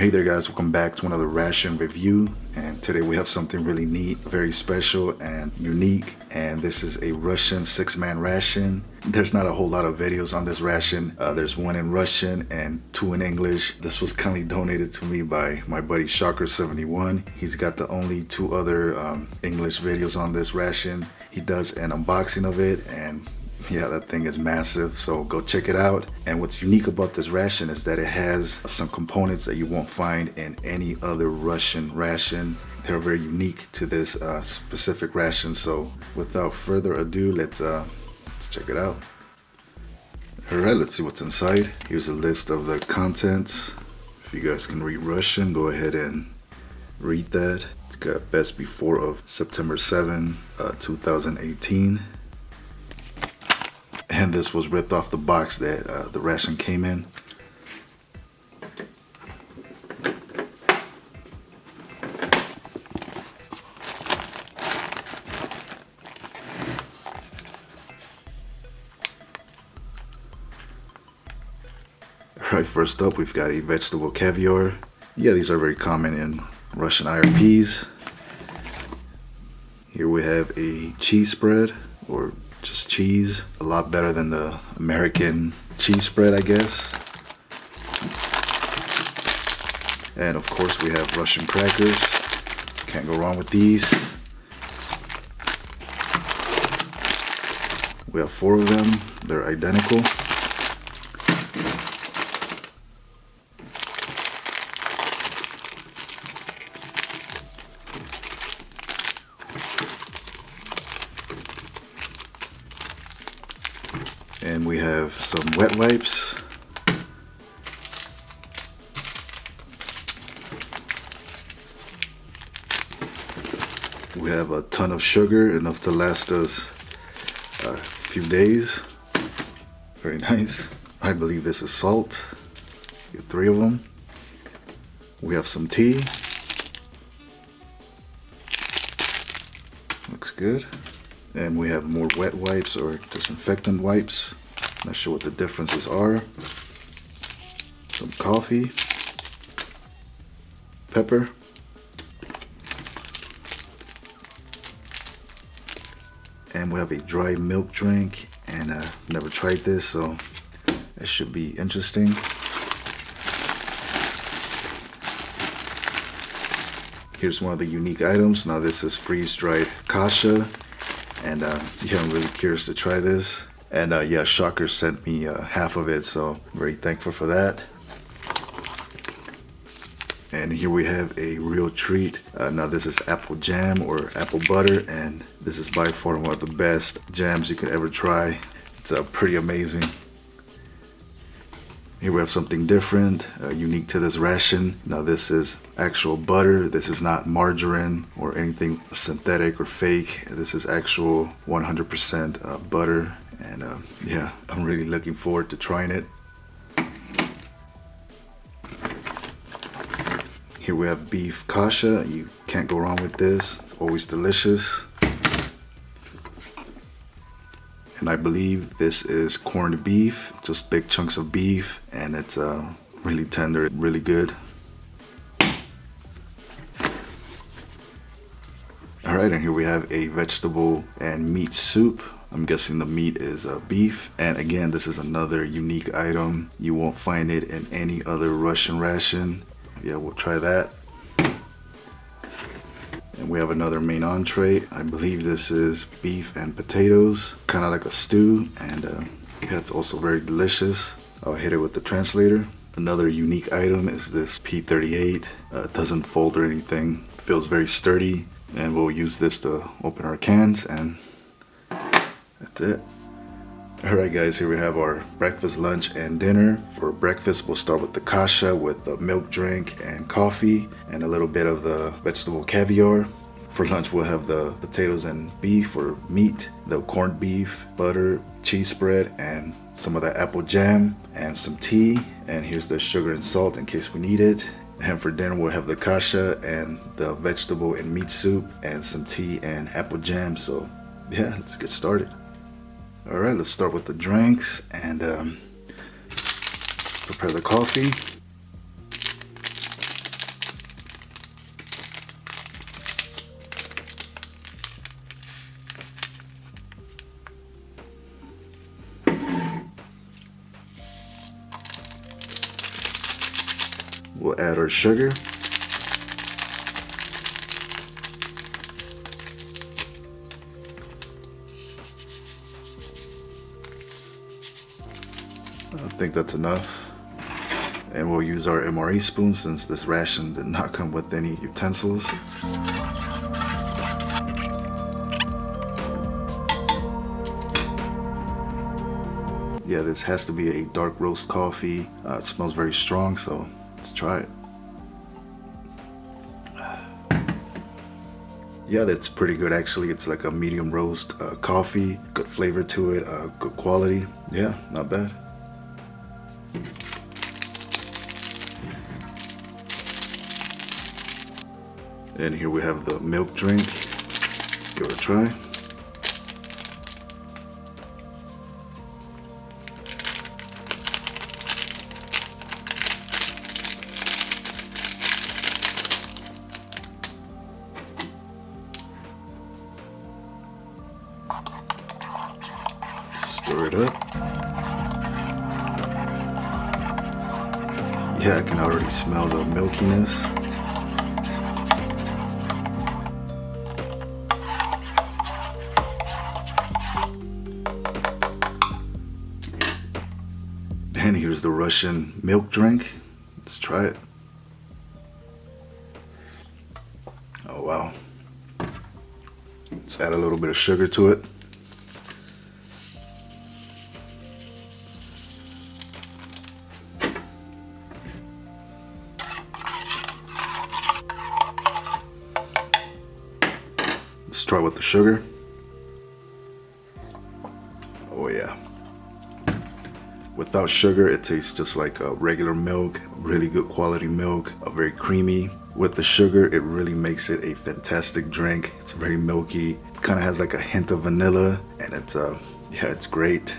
Hey there guys, welcome back to another ration review, and today we have something really neat, very special and unique, and this is a Russian 6-man ration. There's not a whole lot of videos on this ration. There's one in Russian and 2 in English. This was kindly donated to me by my buddy Shawker 71. He's got the only 2 other English videos on this ration. He does an unboxing of it, and yeah, that thing is massive, so go check it out. And what's unique about this ration is that it has some components that you won't find in any other Russian ration. They're very unique to this specific ration. So without further ado, let's check it out. All right, let's see what's inside. Here's a list of the contents. If you guys can read Russian, go ahead and read that. It's got best before of September 7, 2018. And this was ripped off the box that the ration came in. Alright, first up we've got a vegetable caviar. Yeah, these are very common in Russian IRPs. Here we have a cheese spread, or just cheese. A lot better than the American cheese spread, I guess. And of course we have Russian crackers. Can't go wrong with these. We have 4 of them. They're identical. And we have some wet wipes. We have a ton of sugar, enough to last us a few days. Very nice. I believe this is salt. Get 3 of them. We have some tea. Looks good. And we have more wet wipes or disinfectant wipes. Not sure what the differences are. Some coffee, pepper, and we have a dry milk drink. And I've never tried this, so it should be interesting. Here's one of the unique items. Now this is freeze-dried kasha. And yeah, I'm really curious to try this. And yeah, Shawker sent me half of it, so I'm very thankful for that. And here we have a real treat. Now this is apple jam or apple butter, and this is by far one of the best jams you could ever try. It's pretty amazing. Here we have something different, unique to this ration. Now this is actual butter. This is not margarine or anything synthetic or fake. This is actual 100% butter. And yeah, I'm really looking forward to trying it. Here we have beef kasha. You can't go wrong with this. It's always delicious. And I believe this is corned beef, just big chunks of beef, and it's really tender, really good. All right, and here we have a vegetable and meat soup. I'm guessing the meat is beef. And again, this is another unique item. You won't find it in any other Russian ration. Yeah, we'll try that. And we have another main entree. I believe this is beef and potatoes, kind of like a stew, and yeah, it's also very delicious. I'll hit it with the translator. Another unique item is this P38. It doesn't fold or anything. It feels very sturdy, and we'll use this to open our cans, and that's it. Alright guys, here we have our breakfast, lunch, and dinner. For breakfast, we'll start with the kasha with the milk drink and coffee and a little bit of the vegetable caviar. For lunch, we'll have the potatoes and beef or meat, the corned beef, butter, cheese spread, and some of the apple jam and some tea. And here's the sugar and salt in case we need it. And for dinner, we'll have the kasha and the vegetable and meat soup and some tea and apple jam. So yeah, let's get started. All right, let's start with the drinks and prepare the coffee. add our sugar. I think that's enough. And we'll use our MRE spoon since this ration did not come with any utensils. Yeah, this has to be a dark roast coffee. It smells very strong, so let's try it. Yeah, that's pretty good actually. It's like a medium roast coffee, good flavor to it, good quality. Yeah, not bad. And here we have the milk drink. Let's give it a try. Stir it up. Yeah, I can already smell the milkiness. And here's the Russian milk drink. Let's try it. Oh wow. Let's add a little bit of sugar to it. Let's try with the sugar. Oh yeah. Without sugar, it tastes just like a regular milk, really good quality milk, very creamy. With the sugar, it really makes it a fantastic drink. It's very milky, kind of has like a hint of vanilla, and it's yeah, it's great.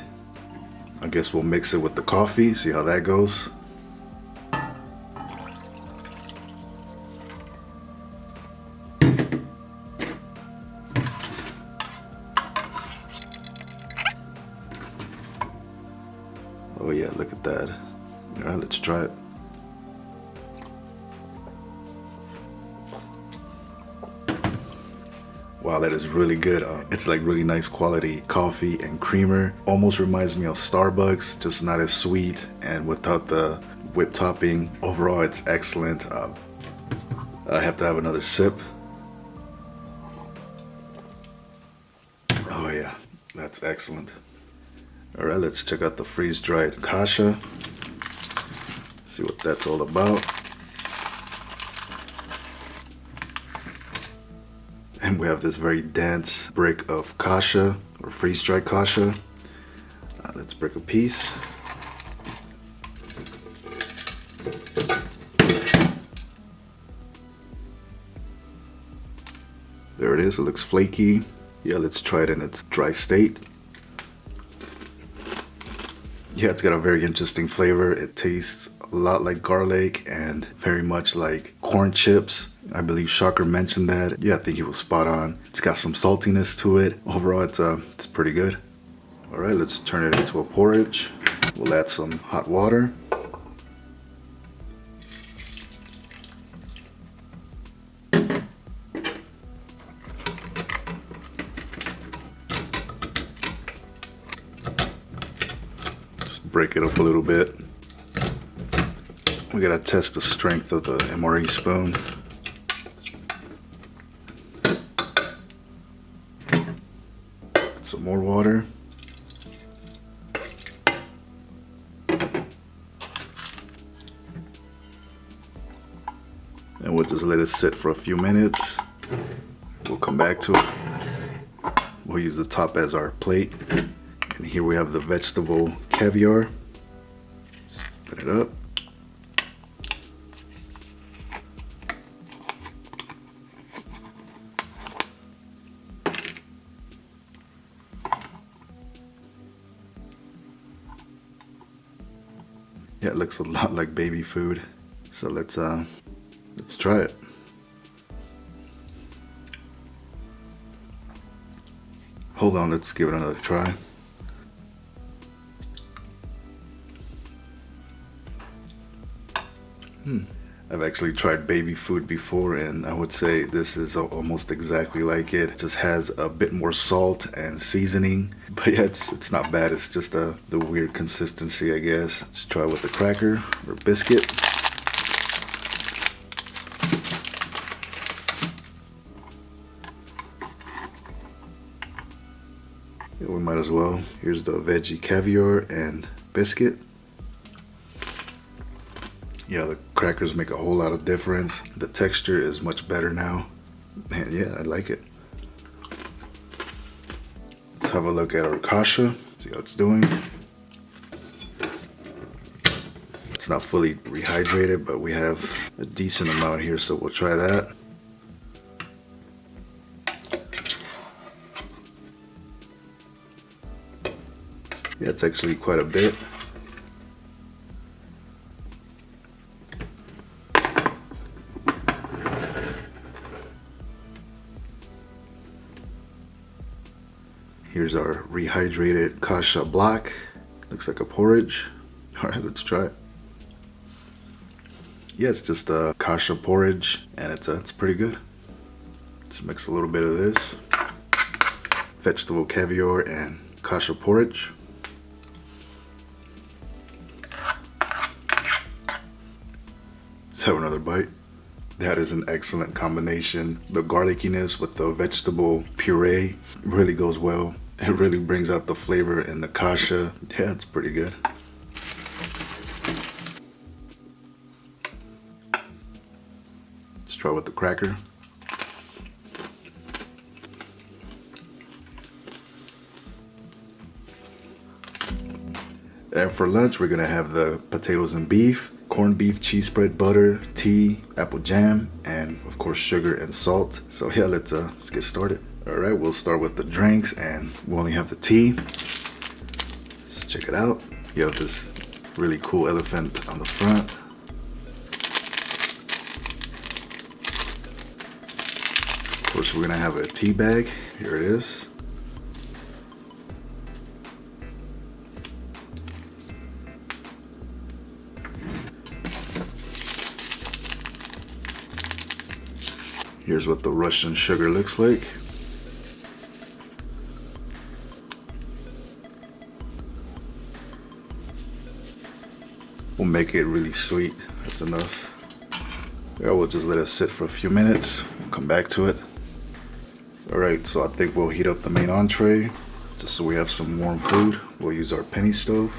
I guess we'll mix it with the coffee, see how that goes. Oh yeah, look at that. All right, let's try it. Wow, that is really good. It's like really nice quality coffee and creamer. Almost reminds me of Starbucks, just not as sweet and without the whipped topping. Overall, it's excellent. I have to have another sip. Oh yeah, that's excellent. All right, let's check out the freeze-dried kasha. See what that's all about. And we have this very dense brick of kasha, or freeze-dried kasha. Let's break a piece. There it is, it looks flaky. Yeah, let's try it in its dry state. Yeah, it's got a very interesting flavor. It tastes a lot like garlic and very much like corn chips. I believe Shawker mentioned that. Yeah, I think he was spot on. It's got some saltiness to it. Overall, it's pretty good. All right, let's turn it into a porridge. We'll add some hot water. Break it up a little bit. We gotta test the strength of the MRE spoon. Some more water. And we'll just let it sit for a few minutes. We'll come back to it. We'll use the top as our plate. And here we have the vegetable caviar. Spin it up. Yeah, it looks a lot like baby food. So let's try it. Hold on, let's give it another try. I've actually tried baby food before, and I would say this is almost exactly like it. It just has a bit more salt and seasoning, but yeah, it's not bad. It's just the weird consistency, I guess. Let's try with the cracker or biscuit. Yeah, we might as well. Here's the veggie caviar and biscuit. Yeah, the crackers make a whole lot of difference. The texture is much better now. And yeah, I like it. Let's have a look at our kasha, see how it's doing. It's not fully rehydrated, but we have a decent amount here, so we'll try that. Yeah, it's actually quite a bit. Here's our rehydrated kasha block. Looks like a porridge. All right, let's try it. Yeah, it's just a kasha porridge, and it's pretty good. Let's mix a little bit of this. Vegetable caviar and kasha porridge. Let's have another bite. That is an excellent combination. The garlickiness with the vegetable puree really goes well. It really brings out the flavor in the kasha. Yeah, it's pretty good. Let's try with the cracker. And for lunch, we're gonna have the potatoes and beef, corned beef, cheese spread, butter, tea, apple jam, and of course sugar and salt. So yeah, let's get started. All right, we'll start with the drinks, and we only have the tea. Let's check it out. You have this really cool elephant on the front. Of course, we're gonna have a tea bag. Here it is. Here's what the Russian sugar looks like. We'll make it really sweet. That's enough. Yeah, we'll just let it sit for a few minutes. We'll come back to it. All right, so I think we'll heat up the main entree just so we have some warm food. We'll use our penny stove,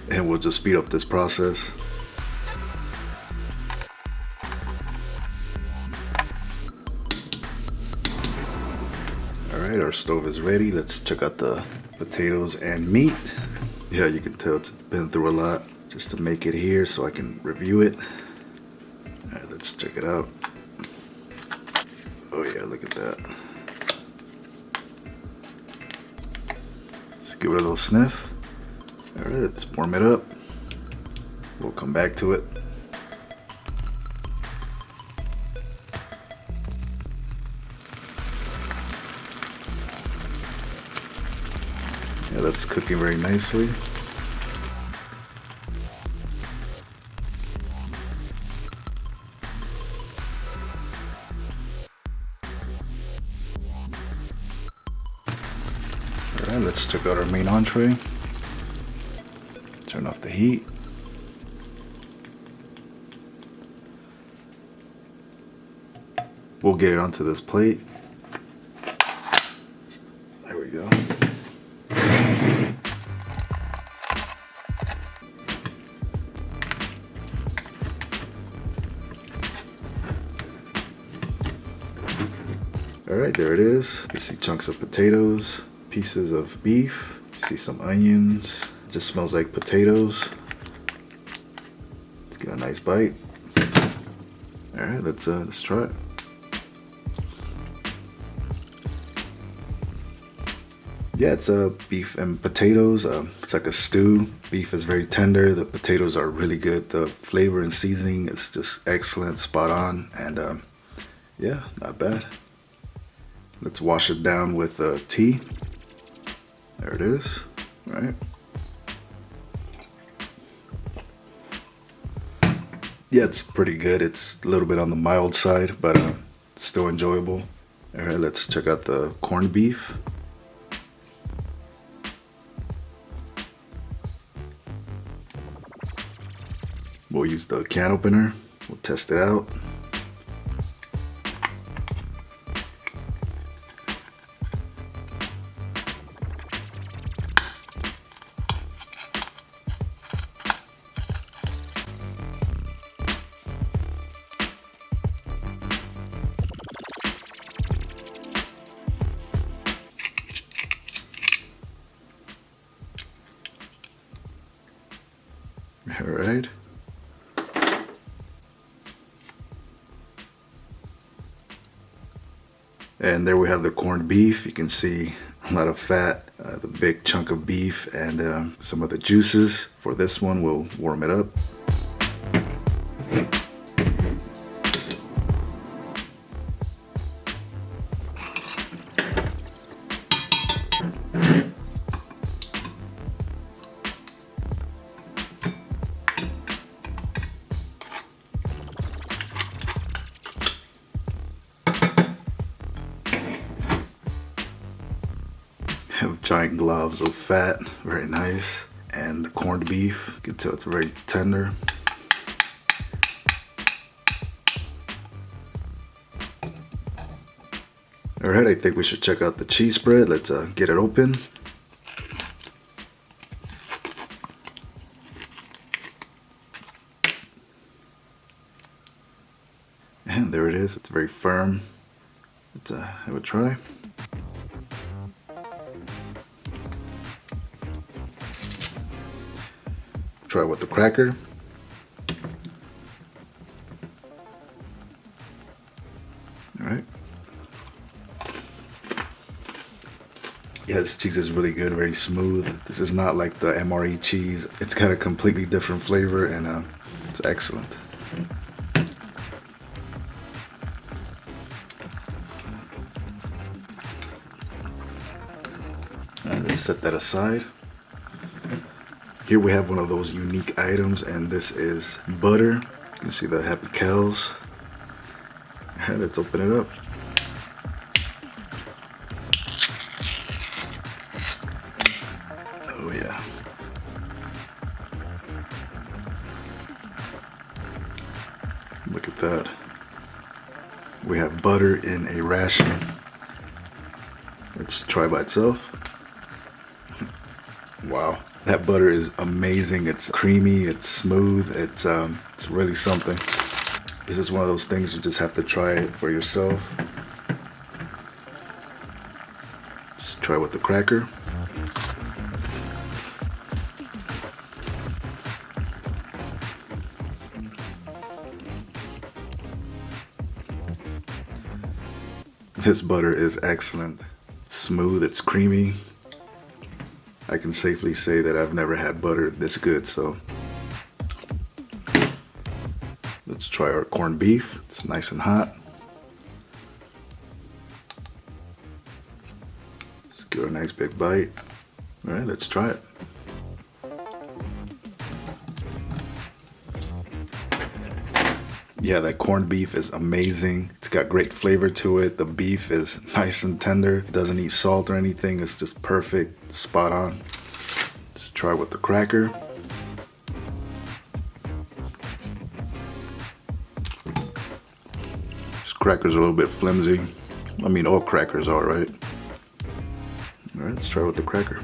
and we'll just speed up this process. All right, our stove is ready. Let's check out the potatoes and meat. Yeah, you can tell it's been through a lot just to make it here so I can review it. All right, let's check it out. Oh yeah, look at that. Let's give it a little sniff. All right, let's warm it up. We'll come back to it. Yeah, that's cooking very nicely. All right, let's check out our main entree. Turn off the heat. We'll get it onto this plate. There we go. All right, there it is. You see chunks of potatoes, pieces of beef, you see some onions. It just smells like potatoes. Let's get a nice bite. All right, let's try it. Yeah, it's beef and potatoes. It's like a stew. Beef is very tender. The potatoes are really good. The flavor and seasoning is just excellent, spot on, and yeah, not bad. Let's wash it down with tea. There it is. All right. Yeah, it's pretty good. It's a little bit on the mild side, but still enjoyable. All right, let's check out the corned beef. We'll use the can opener. We'll test it out. All right. And there we have the corned beef. You can see a lot of fat, the big chunk of beef, and some of the juices. For this one, we'll warm it up. Have giant globs of fat, very nice. And the corned beef, you can tell it's very tender. All right, I think we should check out the cheese spread. Let's get it open. And there it is, it's very firm. Let's have a try. Try with the cracker. All right. Yeah, this cheese is really good, very smooth. This is not like the MRE cheese. It's got a completely different flavor, and it's excellent. And let's set that aside. Here we have one of those unique items, and this is butter. You can see the happy cows. All right, let's open it up. Oh yeah. Look at that. We have butter in a ration. Let's try by itself. Wow. That butter is amazing. It's creamy, it's smooth, it's really something. This is one of those things you just have to try it for yourself. Let's try with the cracker. This butter is excellent. It's smooth, it's creamy. I can safely say that I've never had butter this good, so let's try our corned beef. It's nice and hot. Let's give it a nice big bite. All right, let's try it. Yeah, that corned beef is amazing. It's got great flavor to it. The beef is nice and tender. It doesn't need salt or anything. It's just perfect, spot on. Let's try with the cracker. This cracker's a little bit flimsy. I mean, all crackers are, right? All right, let's try with the cracker.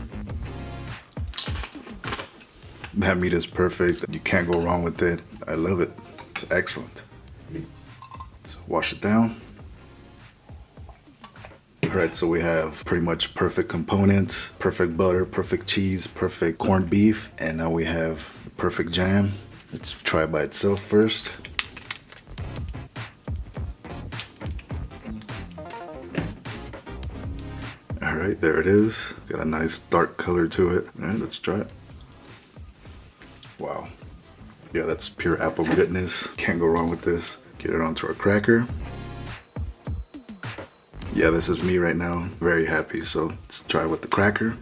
That meat is perfect. You can't go wrong with it. I love it. It's excellent. Let's wash it down. All right, so we have pretty much perfect components, perfect butter, perfect cheese, perfect corned beef, and now we have the perfect jam. Let's try it by itself first. All right, there it is. Got a nice dark color to it. All right, let's try it. Wow. Yeah, that's pure apple goodness. Can't go wrong with this. Get it onto our cracker. Yeah, this is me right now. Very happy. So let's try with the cracker.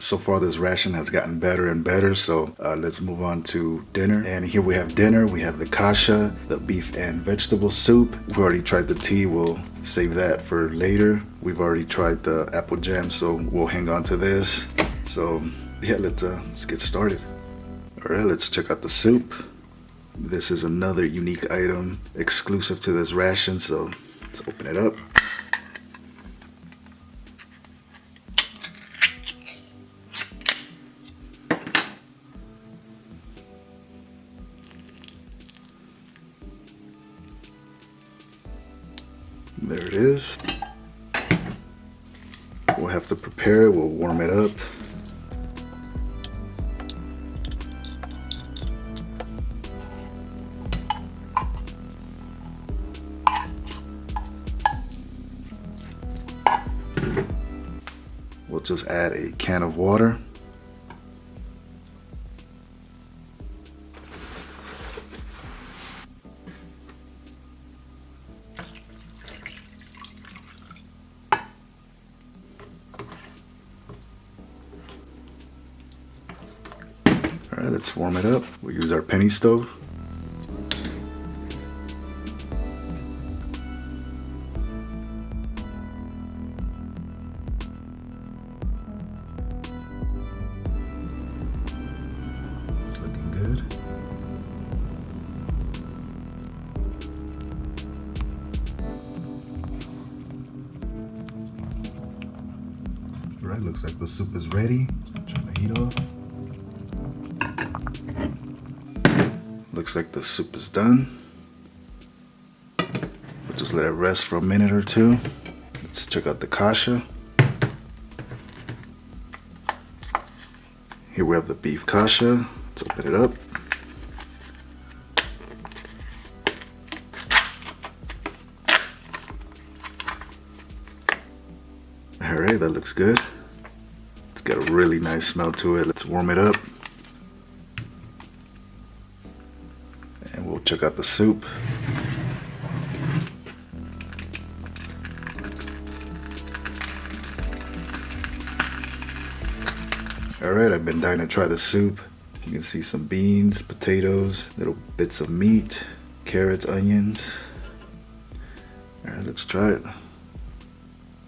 So far this ration has gotten better and better, so let's move on to dinner. And here we have dinner. We have the kasha, the beef and vegetable soup. We already tried the tea. We'll save that for later. We've already tried the apple jam, so we'll hang on to this. So yeah, let's get started. All right, let's check out the soup. This is another unique item exclusive to this ration, so let's open it up. There it is. We'll have to prepare it. We'll warm it up. We'll just add a can of water. All right, let's warm it up. We'll use our penny stove. It's looking good. All right, looks like the soup is ready. Turn the heat off. Looks like the soup is done. We'll just let it rest for a minute or two. Let's check out the kasha. Here we have the beef kasha. Let's open it up. All right, that looks good. It's got a really nice smell to it. Let's warm it up. And we'll check out the soup. All right, I've been dying to try the soup. You can see some beans, potatoes, little bits of meat, carrots, onions. All right, let's try it.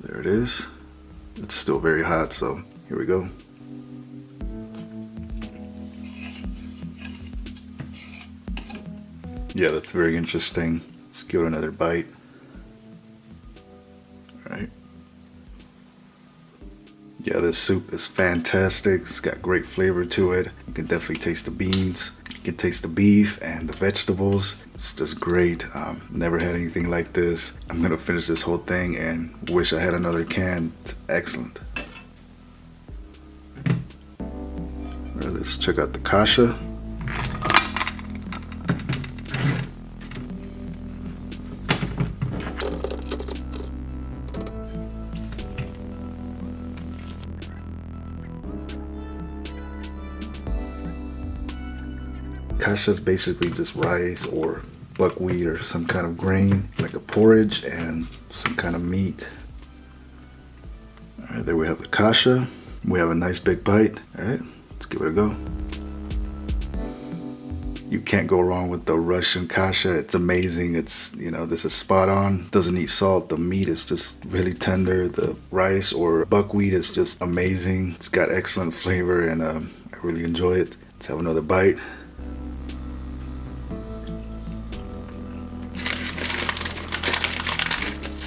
There it is. It's still very hot, so here we go. Yeah, that's very interesting. Let's give it another bite. All right. Yeah, this soup is fantastic. It's got great flavor to it. You can definitely taste the beans. You can taste the beef and the vegetables. It's just great. Never had anything like this. I'm gonna finish this whole thing and wish I had another can. It's excellent. All right, let's check out the kasha. Kasha is basically just rice or buckwheat or some kind of grain, like a porridge, and some kind of meat. All right, there we have the kasha. We have a nice big bite. All right, let's give it a go. You can't go wrong with the Russian kasha. It's amazing. It's, you know, this is spot on. Doesn't need salt. The meat is just really tender. The rice or buckwheat is just amazing. It's got excellent flavor, and I really enjoy it. Let's have another bite.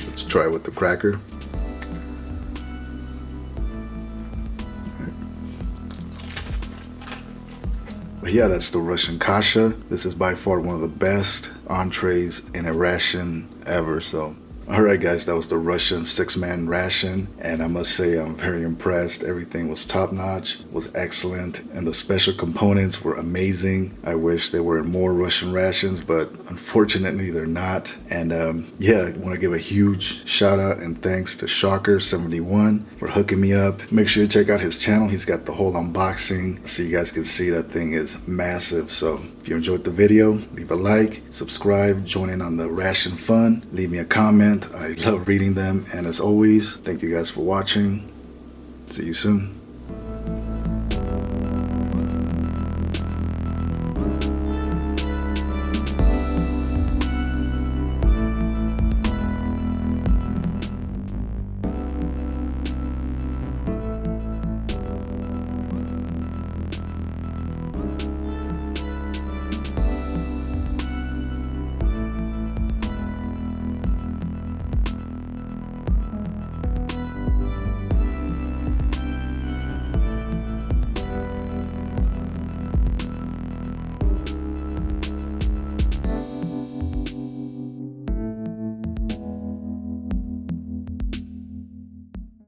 Let's try it with the cracker. But yeah, that's the Russian kasha. This is by far one of the best entrees in a ration ever. So, all right, guys, that was the Russian 6-man ration. And I must say, I'm very impressed. Everything was top notch, was excellent. And the special components were amazing. I wish there were more Russian rations, but unfortunately they're not. And yeah, I want to give a huge shout out and thanks to Shawker 71 for hooking me up. Make sure you check out his channel. He's got the whole unboxing, so you guys can see that thing is massive. So if you enjoyed the video, leave a like, subscribe, join in on the ration fun, leave me a comment. I love reading them. And as always, thank you guys for watching. See you soon.